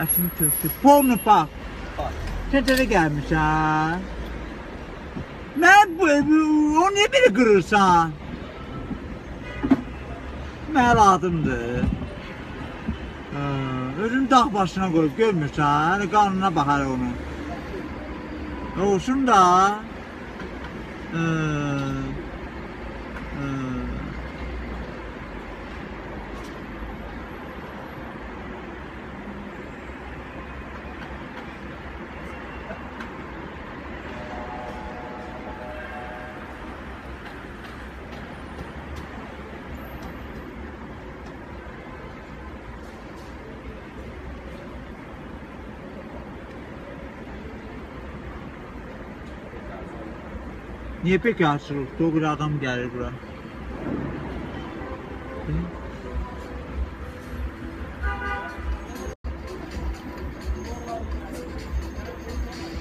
Ətin kökü. Porno bax. Keçədə gəlmişsən. Mən o niyə belə qırırsan? Mənim adımdır. Özünü dağ başına qoyub görmürsən, qanuna baxar onun. Olsun da. Niye peki açılır? Doğru adam gelir bura.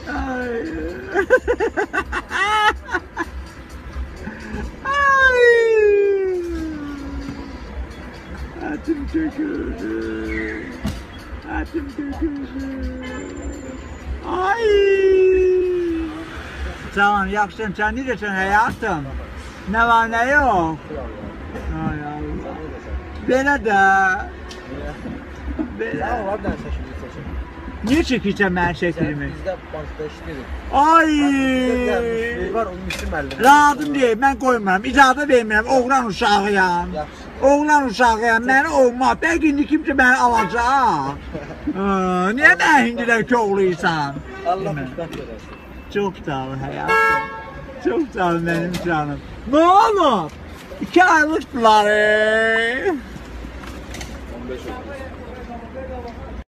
Ay. Ay. Atım döküldü. Atım döküldü. Ay. Canım, yaxşıyım, sən necəsən həyatım? Nə var, nə yox? Ay Allah. Belə də. Belə. Sağ ol, abi, dən şəkilini seçin. Niyə çəkirsən mənim şəklimi? Bizdə bankda işləyirik. Ay! Var, onun üstü müəllim. Rahadım deyil, mən qoymuram, icazə vermirəm, oğlan uşağıyam. Oğlan uşağıyam, məni olma, bəlkə indi kimsə məni alacaq. Niyə mən hindilər ki oğluysan? Allah müstəq verəsin. Çok sağ ol hayatım. Çok sağ ol benim canım. Ne olur? 2 aylıktılar. 15 oldu.